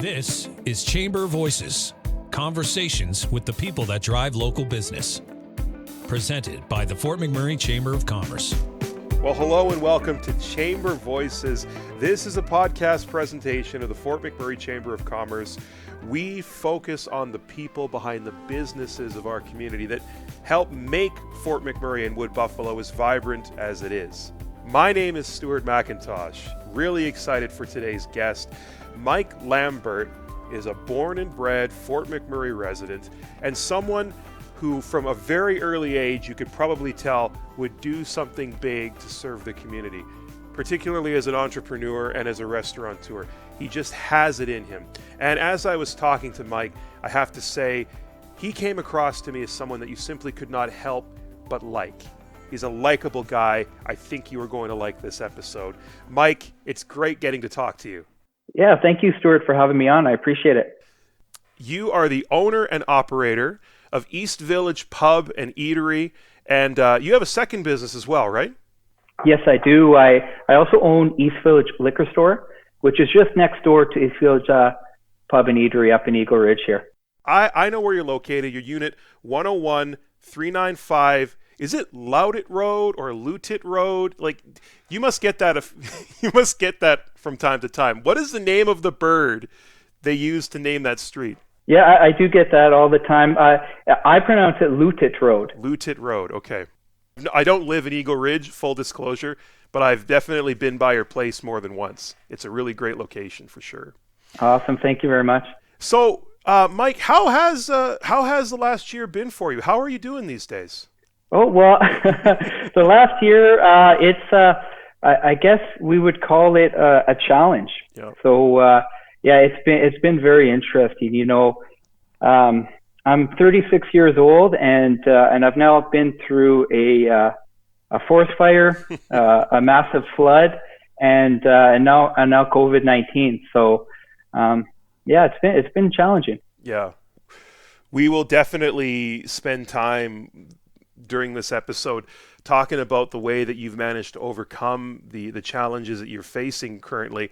This is Chamber Voices, conversations with the people that drive local business. Presented by the Fort McMurray Chamber of Commerce. Well, hello and welcome to Chamber Voices. This is a podcast presentation of the Fort McMurray Chamber of Commerce. We focus on the people behind the businesses of our community that help make Fort McMurray and Wood Buffalo as vibrant as it is. My name is Stuart McIntosh. Really excited for today's guest. Mike Lambert is a born and bred Fort McMurray resident and someone who from a very early age you could probably tell would do something big to serve the community, particularly as an entrepreneur and as a restaurateur. He just has it in him. And as I was talking to Mike, I have to say, he came across to me as someone that you simply could not help but like. He's a likable guy. I think you are going to like this episode. Mike, it's great getting to talk to you. Yeah, thank you, Stuart, for having me on. I appreciate it. You are the owner and operator of East Village Pub and Eatery, and you have a second business as well, right? Yes, I do. I also own East Village Liquor Store, which is just next door to East Village Pub and Eatery up in Eagle Ridge here. I know where you're located. Your unit 101-395. Is it Loudet Road or Lutit Road? Like, you must get that. You must get that from time to time. What is the name of the bird they use to name that street? Yeah, I do get that all the time. I pronounce it Lutit Road. Lutit Road. Okay. I don't live in Eagle Ridge, full disclosure, but I've definitely been by your place more than once. It's a really great location for sure. Awesome. Thank you very much. So, Mike, how has the last year been for you? How are you doing these days? Oh, well, the last year, I guess we would call it a challenge. Yeah. So, yeah, it's been very interesting. You know, I'm 36 years old, and I've now been through a forest fire, a massive flood, and now COVID-19. So, yeah, it's been challenging. Yeah, we will definitely spend time during this episode talking about the way that you've managed to overcome the challenges that you're facing currently.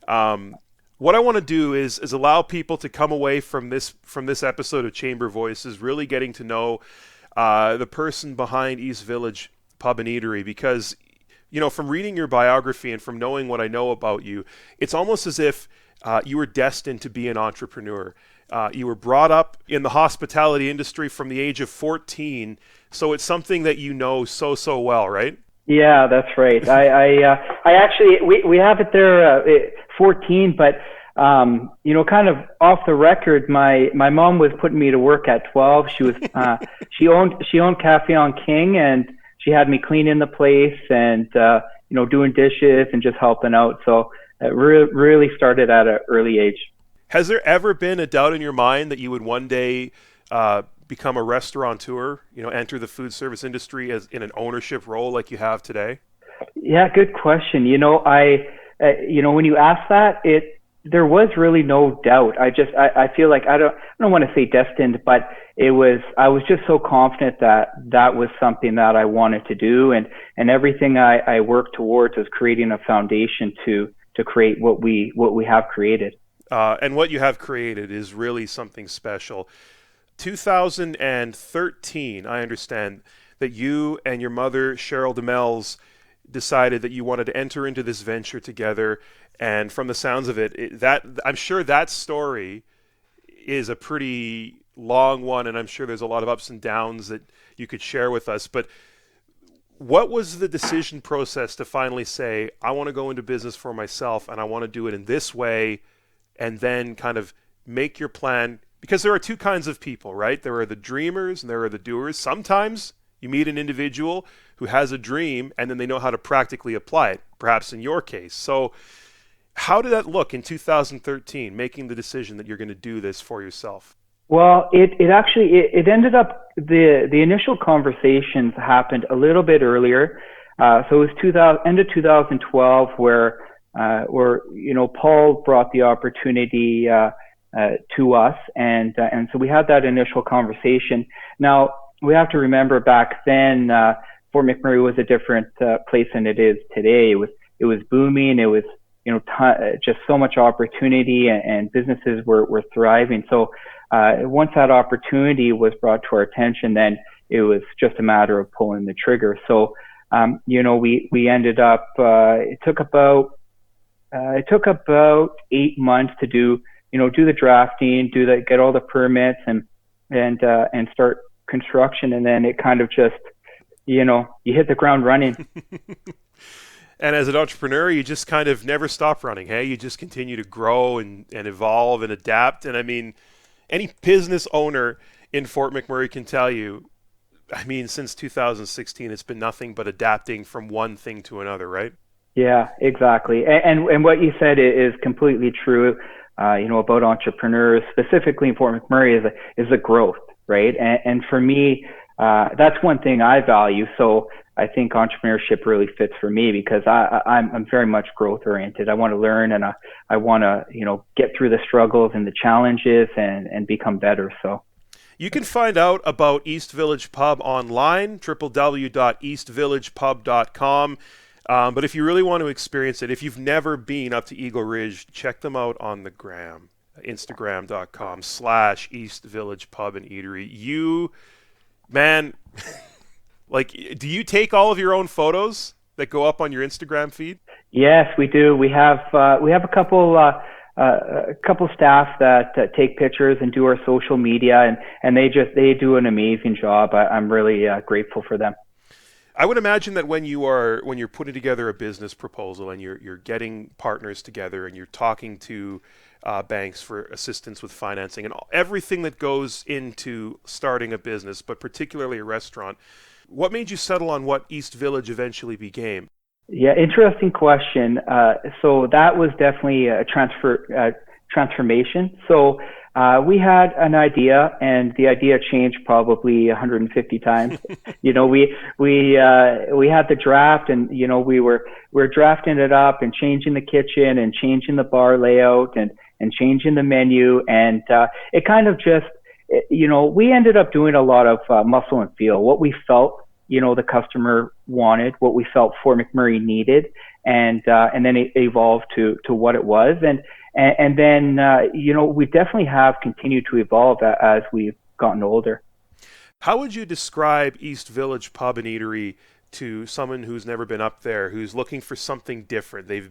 What I want to do is allow people to come away from this episode of Chamber Voices really getting to know the person behind East Village Pub and Eatery, because, you know, from reading your biography and from knowing what I know about you, it's almost as if you were destined to be an entrepreneur. You were brought up in the hospitality industry from the age of 14, so it's something that you know so well, right? Yeah, that's right. I actually we have it there 14, but you know, kind of off the record, my mom was putting me to work at 12. She was she owned Cafe on King, and she had me cleaning the place and you know, doing dishes and just helping out. So it really started at an early age. Has there ever been a doubt in your mind that you would one day become a restaurateur, you know, enter the food service industry as in an ownership role like you have today? Yeah, good question. You know, you know, when you ask that, there was really no doubt. I feel like I don't want to say destined, but I was just so confident that was something that I wanted to do, and everything I worked towards was creating a foundation to create what we have created. And what you have created is really something special. 2013, I understand that you and your mother, Cheryl DeMels, decided that you wanted to enter into this venture together. And from the sounds of it, that I'm sure that story is a pretty long one, and I'm sure there's a lot of ups and downs that you could share with us. But what was the decision process to finally say, I want to go into business for myself, and I want to do it in this way, and then kind of make your plan? Because there are two kinds of people, right? There are the dreamers and there are the doers. Sometimes you meet an individual who has a dream and then they know how to practically apply it, perhaps in your case. So how did that look in 2013, making the decision that you're going to do this for yourself? Well, it actually ended up, the initial conversations happened a little bit earlier. So it was end of 2012 where you know, Paul brought the opportunity to us, and so we had that initial conversation. Now we have to remember back then, Fort McMurray was a different place than it is today. It was booming. It was just so much opportunity, and businesses were thriving. So once that opportunity was brought to our attention, then it was just a matter of pulling the trigger. So we ended up, it took about 8 months to do the drafting, get all the permits, and start construction. And then it kind of just, you hit the ground running. And as an entrepreneur, you just kind of never stop running. Hey, you just continue to grow and evolve and adapt. And I mean, any business owner in Fort McMurray can tell you, I mean, since 2016, it's been nothing but adapting from one thing to another, right? Yeah, exactly. And what you said is completely true, about entrepreneurs, specifically in Fort McMurray, is the growth, right? And for me, that's one thing I value. So I think entrepreneurship really fits for me because I'm very much growth oriented. I want to learn, and I want to, get through the struggles and the challenges and become better. So you can find out about East Village Pub online, www.eastvillagepub.com. But if you really want to experience it, if you've never been up to Eagle Ridge, check them out on the gram, instagram.com/East Village Pub and Eatery. You, man, do you take all of your own photos that go up on your Instagram feed? Yes, we do. We have a couple staff that take pictures and do our social media, and they do an amazing job. I'm really grateful for them. I would imagine that when you're putting together a business proposal and you're getting partners together and you're talking to banks for assistance with financing and everything that goes into starting a business, but particularly a restaurant, what made you settle on what East Village eventually became? Yeah, interesting question. So that was definitely a transformation. So we had an idea, and the idea changed probably 150 times. We had the draft, and we were drafting it up and changing the kitchen and changing the bar layout and changing the menu, and it kind of just we ended up doing a lot of muscle and feel, what we felt the customer wanted, what we felt Fort McMurray needed, and then it evolved to what it was, and then we definitely have continued to evolve as we've gotten older. How would you describe East Village Pub and Eatery to someone who's never been up there, who's looking for something different? They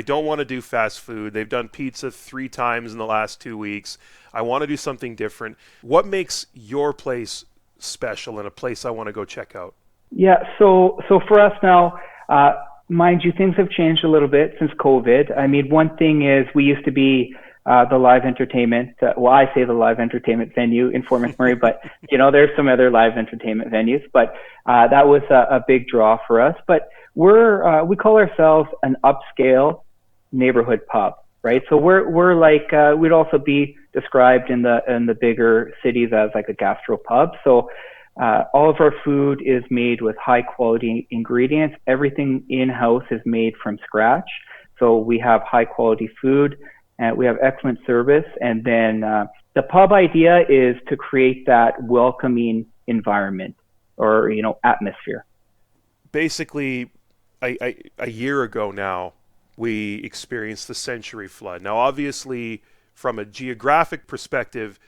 don't want to do fast food. They've done pizza 3 times in the last 2 weeks. I want to do something different. What makes your place special and a place I want to go check out? Yeah, so for us now, mind you, things have changed a little bit since COVID. I mean, one thing is we used to be the live entertainment. I say the live entertainment venue in Fort McMurray, but there's some other live entertainment venues. But that was a big draw for us. But we call ourselves an upscale neighborhood pub, right? So we're like we'd also be described in the bigger cities as like a gastro pub. So all of our food is made with high quality ingredients. Everything in-house is made from scratch. So we have high quality food, and we have excellent service. And then the pub idea is to create that welcoming environment or atmosphere. Basically, a year ago now, we experienced the Century flood. Now, obviously, from a geographic perspective,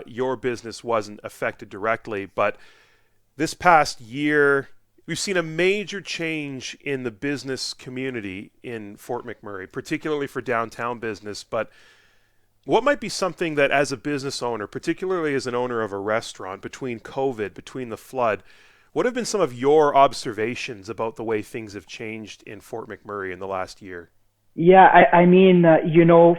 your business wasn't affected directly, but this past year, we've seen a major change in the business community in Fort McMurray, particularly for downtown business. But what might be something that, as a business owner, particularly as an owner of a restaurant, between COVID, between the flood, what have been some of your observations about the way things have changed in Fort McMurray in the last year? Yeah, I mean,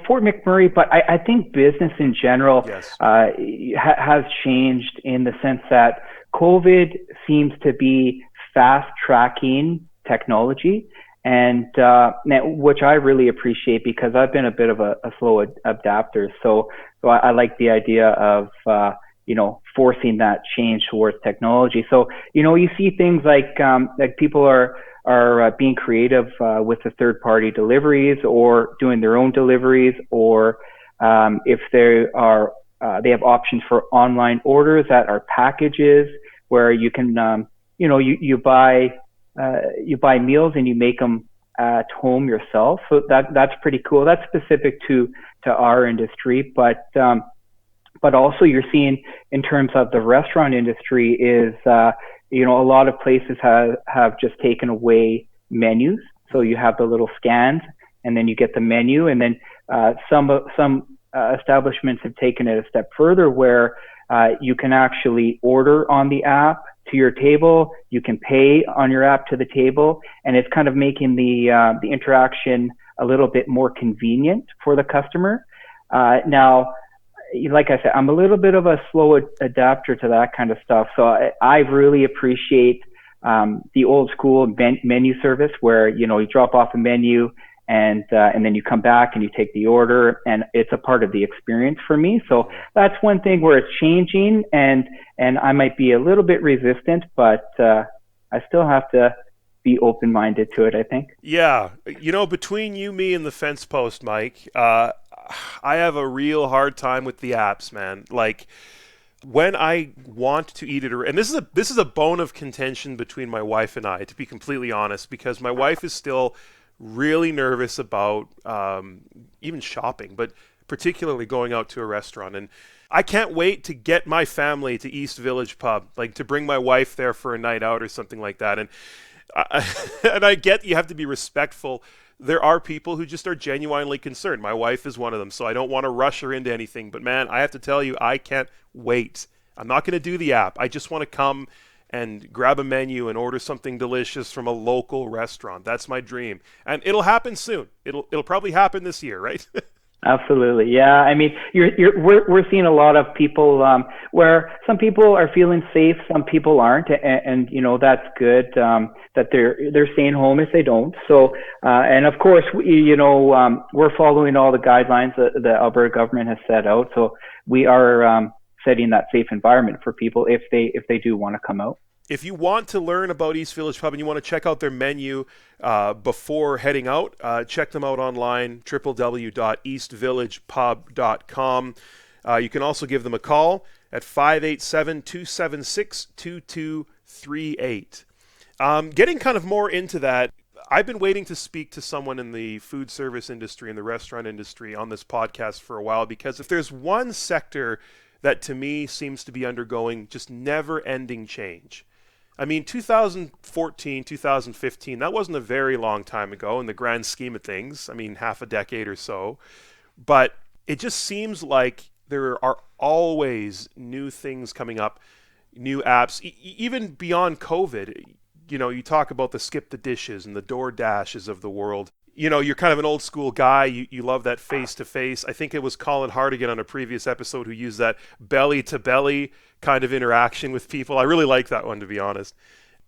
Fort McMurray, but I think business in general Yes. Has changed in the sense that COVID seems to be fast tracking technology, and which I really appreciate because I've been a bit of a slow adapter. So I like the idea of forcing that change towards technology. So you see things like people are being creative with the third-party deliveries or doing their own deliveries, or if they have options for online orders that are packages where you can you buy meals and you make them at home yourself. So that's pretty cool. That's specific to our industry, but also you're seeing in terms of the restaurant industry is, a lot of places have just taken away menus. So you have the little scans and then you get the menu, and then some establishments have taken it a step further where you can actually order on the app to your table, you can pay on your app to the table, and it's kind of making the interaction a little bit more convenient for the customer. Now, like I said, I'm a little bit of a slow adapter to that kind of stuff. So I really appreciate the old school menu service where, you drop off a menu and then you come back and you take the order, and it's a part of the experience for me. So that's one thing where it's changing, and I might be a little bit resistant, but I still have to be open-minded to it, I think. Yeah. Between you, me, and the fence post, Mike, I have a real hard time with the apps, man. Like, when I want to eat it, and this is a bone of contention between my wife and I, to be completely honest, because my wife is still really nervous about even shopping, but particularly going out to a restaurant. And I can't wait to get my family to East Village Pub, like to bring my wife there for a night out or something like that. And I get you have to be respectful. There are people who just are genuinely concerned. My wife is one of them, so I don't want to rush her into anything. But man, I have to tell you, I can't wait. I'm not going to do the app. I just want to come and grab a menu and order something delicious from a local restaurant. That's my dream. And it'll happen soon. It'll probably happen this year, right? Absolutely. Yeah. I mean, we're seeing a lot of people where some people are feeling safe, some people aren't, and that's good that they're staying home if they don't. So and of course, we're following all the guidelines that the Alberta government has set out. So we are setting that safe environment for people if they do want to come out. If you want to learn about East Village Pub and you want to check out their menu before heading out, check them out online, www.eastvillagepub.com. You can also give them a call at 587-276-2238. Getting kind of more into that, I've been waiting to speak to someone in the food service industry and the restaurant industry on this podcast for a while, because if there's one sector that to me seems to be undergoing just never-ending change. I mean, 2014, 2015, that wasn't a very long time ago in the grand scheme of things. I mean, half a decade or so. But it just seems like there are always new things coming up, new apps, even beyond COVID. You talk about the Skip the Dishes and the DoorDashes of the world. You're kind of an old school guy. You love that face-to-face. I think it was Colin Hardigan on a previous episode who used that belly-to-belly kind of interaction with people. I really like that one, to be honest.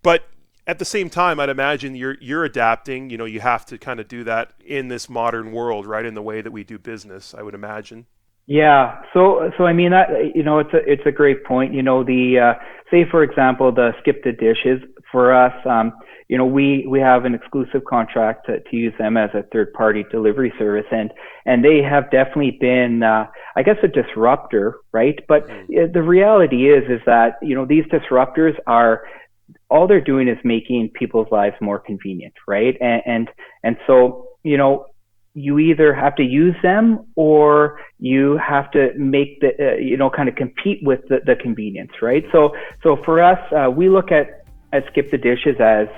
But at the same time, I'd imagine you're adapting. You have to kind of do that in this modern world, right, in the way that we do business, I would imagine. Yeah. So I mean, that, it's a great point. Say, for example, the Skip the Dishes for us, we have an exclusive contract to use them as a third-party delivery service, and they have definitely been, I guess, a disruptor, right? But the reality is that these disruptors all they're doing is making people's lives more convenient, right? And so you either have to use them or you have to make the kind of compete with the convenience, right? So for us, we look at Skip the Dishes as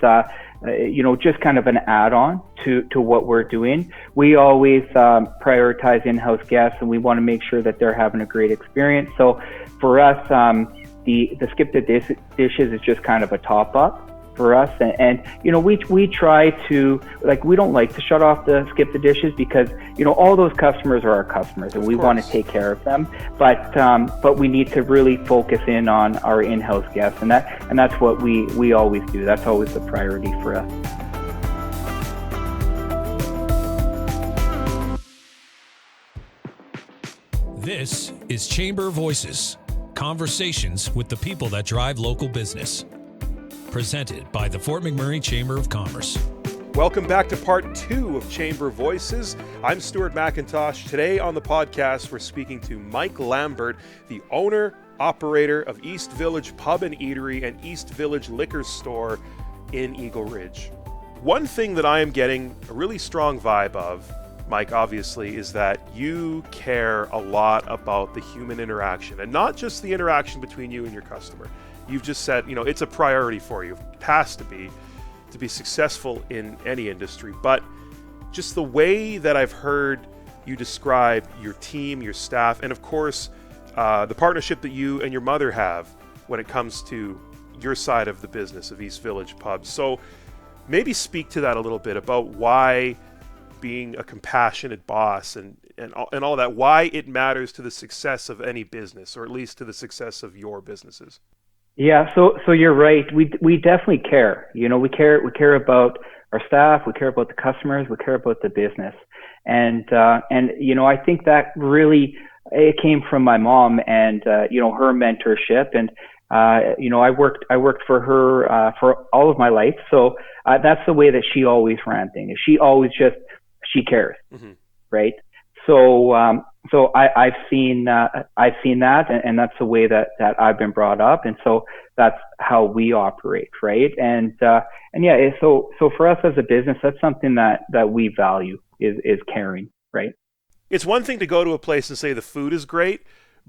just kind of an add-on to what we're doing. We always prioritize in-house guests, and we want to make sure that they're having a great experience. So for us, the Skip the Dishes is just kind of a top-up for us, and we try to, we don't like to shut off the Skip the Dishes because all those customers are our customers and we want to take care of them, but we need to really focus in on our in-house guests, and that's what we always do. That's always the priority for us. This is Chamber Voices, conversations with the people that drive local business. Presented by the Fort McMurray Chamber of Commerce. Welcome back to part 2 of Chamber Voices. I'm Stuart McIntosh. Today on the podcast, we're speaking to Mike Lambert, the owner, operator of East Village Pub and Eatery and East Village Liquor Store in Eagle Ridge. One thing that I am getting a really strong vibe of, Mike, obviously, is that you care a lot about the human interaction, and not just the interaction between you and your customer. You've just said, it's a priority for you. It has to be successful in any industry. But just the way that I've heard you describe your team, your staff, and of course, the partnership that you and your mother have when it comes to your side of the business of East Village Pubs. So maybe speak to that a little bit about why being a compassionate boss and all that, why it matters to the success of any business, or at least to the success of your businesses. Yeah, so you're right. We definitely care. We care about our staff, we care about the customers, we care about the business. And I think that really it came from my mom and her mentorship. And I worked for her for all of my life. So that's the way that she always ran things. She cares, right? So I've seen that, and that's the way that I've been brought up, and so that's how we operate, right? And yeah, so for us as a business, that's something that we value is caring, right? It's one thing to go to a place and say the food is great,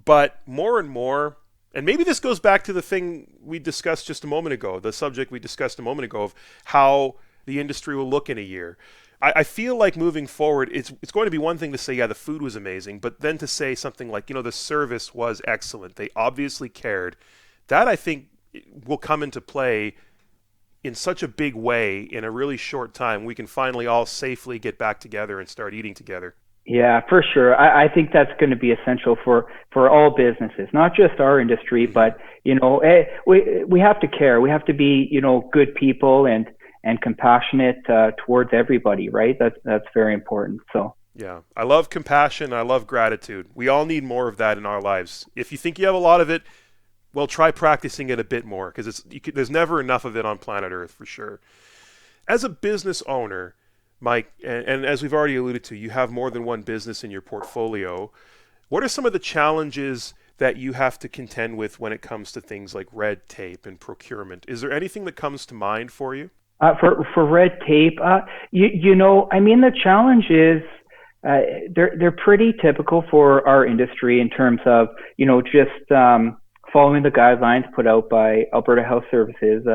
but more and more, and maybe this goes back to the thing we discussed just a moment ago, the subject we discussed a moment ago of how the industry will look in a year. I feel like moving forward, it's going to be one thing to say, yeah, the food was amazing, but then to say something like, the service was excellent. They obviously cared. That, I think, will come into play in such a big way in a really short time. We can finally all safely get back together and start eating together. Yeah, for sure. I think that's going to be essential for all businesses, not just our industry, but, we have to care. We have to be, good people and compassionate towards everybody, right? That's very important. So yeah, I love compassion. I love gratitude. We all need more of that in our lives. If you think you have a lot of it, well, try practicing it a bit more, because there's never enough of it on planet Earth, for sure. As a business owner, Mike, and as we've already alluded to, you have more than one business in your portfolio. What are some of the challenges that you have to contend with when it comes to things like red tape and procurement? Is there anything that comes to mind for you? For red tape, the challenge is they're pretty typical for our industry in terms of just following the guidelines put out by Alberta Health Services,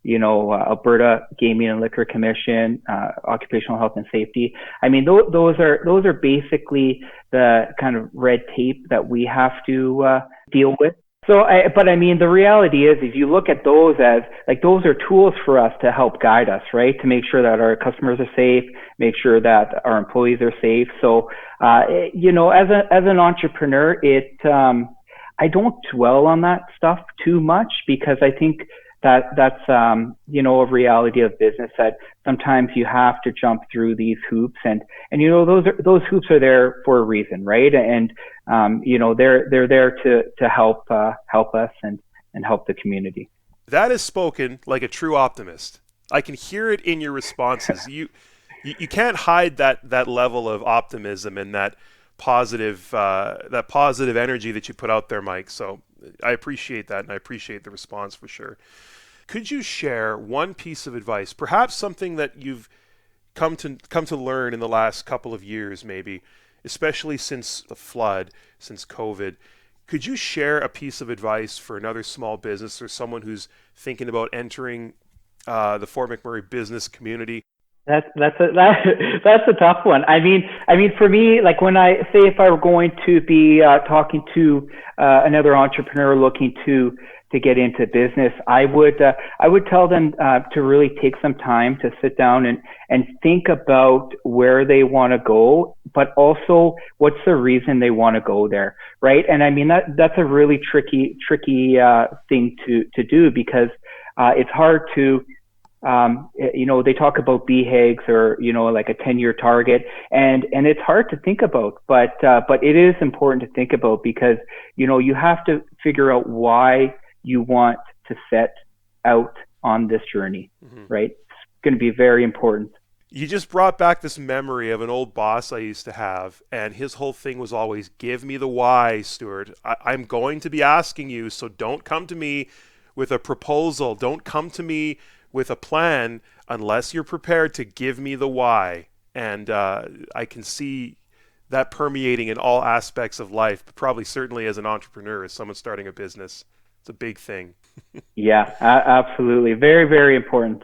Alberta Gaming and Liquor Commission, Occupational Health and Safety. Those are basically the kind of red tape that we have to deal with. So, the reality is you look at those as those are tools for us to help guide us, right? To make sure that our customers are safe, make sure that our employees are safe. So, as an entrepreneur, I don't dwell on that stuff too much, because I think that's a reality of business, that sometimes you have to jump through these hoops, and those hoops are there for a reason, right? And they're there to help us and help the community. That is spoken like a true optimist. I can hear it in your responses. You can't hide that level of optimism and that positive energy that you put out there, Mike. So I appreciate that, and I appreciate the response for sure. Could you share one piece of advice, perhaps something that you've come to learn in the last couple of years, maybe, especially since the flood, since COVID? Could you share a piece of advice for another small business or someone who's thinking about entering the Fort McMurray business community? That's a tough one. For me, when if I were going to be talking to another entrepreneur looking to get into business, I would tell them to really take some time to sit down and think about where they want to go, but also what's the reason they want to go there, right? And that's a really tricky thing to do, because it's hard to they talk about BHAGs or, like a 10-year target, and it's hard to think about, but it is important to think about, because, you have to figure out why you want to set out on this journey, right? It's going to be very important. You just brought back this memory of an old boss I used to have, and his whole thing was always, give me the why, Stuart. I'm going to be asking you, so don't come to me with a proposal. Don't come to me with a plan unless you're prepared to give me the why. And I can see that permeating in all aspects of life, but probably certainly as an entrepreneur, as someone starting a business. It's a big thing. Yeah, absolutely. Very, very important.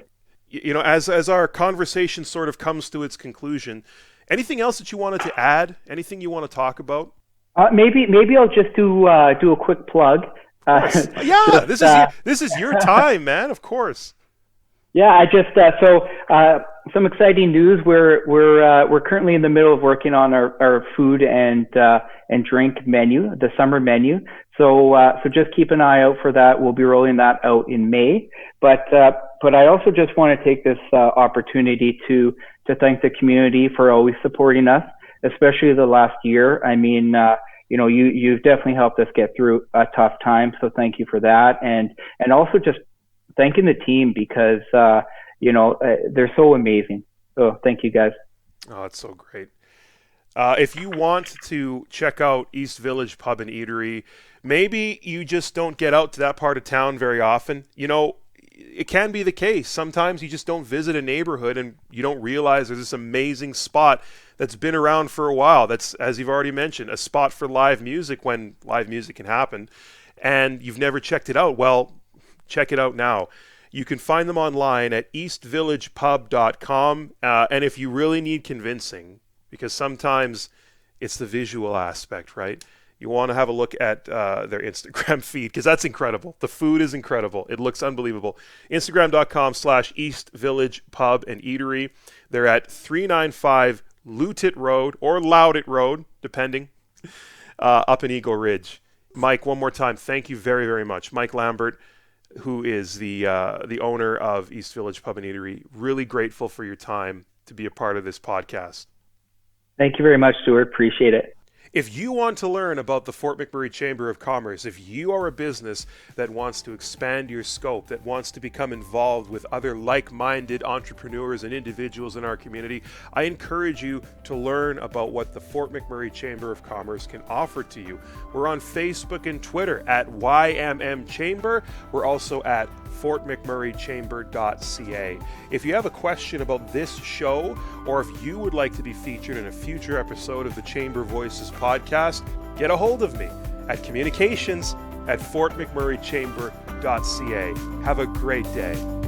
You know, as our conversation sort of comes to its conclusion, anything else that you wanted to add? Anything you want to talk about? Maybe I'll just do a quick plug. Yeah, this is your time, man. Of course. Yeah, I just some exciting news. We're currently in the middle of working on our food and drink menu, the summer menu. So just keep an eye out for that. We'll be rolling that out in May. But I also just want to take this opportunity to thank the community for always supporting us, especially the last year. I mean, you've definitely helped us get through a tough time. So thank you for that, and also just thanking the team because they're so amazing. So thank you guys. Oh, it's so great. If you want to check out East Village Pub and Eatery, maybe you just don't get out to that part of town very often. You know, it can be the case. Sometimes you just don't visit a neighborhood and you don't realize there's this amazing spot that's been around for a while. That's, as you've already mentioned, a spot for live music when live music can happen. And you've never checked it out. Well, check it out now. You can find them online at eastvillagepub.com. And if you really need convincing, because sometimes it's the visual aspect, right? You want to have a look at their Instagram feed because that's incredible. The food is incredible. It looks unbelievable. Instagram.com/East Village Pub and Eatery. They're at 395 Lutit Road or Loudet Road, depending, up in Eagle Ridge. Mike, one more time, thank you very, very much. Mike Lambert, who is the owner of East Village Pub and Eatery. Really grateful for your time to be a part of this podcast. Thank you very much, Stuart. Appreciate it. If you want to learn about the Fort McMurray Chamber of Commerce, if you are a business that wants to expand your scope, that wants to become involved with other like-minded entrepreneurs and individuals in our community, I encourage you to learn about what the Fort McMurray Chamber of Commerce can offer to you. We're on Facebook and Twitter at YMM Chamber. We're also at fortmcmurraychamber.ca. If you have a question about this show, or if you would like to be featured in a future episode of the Chamber Voices podcast, get a hold of me at communications@fortmcmurraychamber.ca. Have a great day.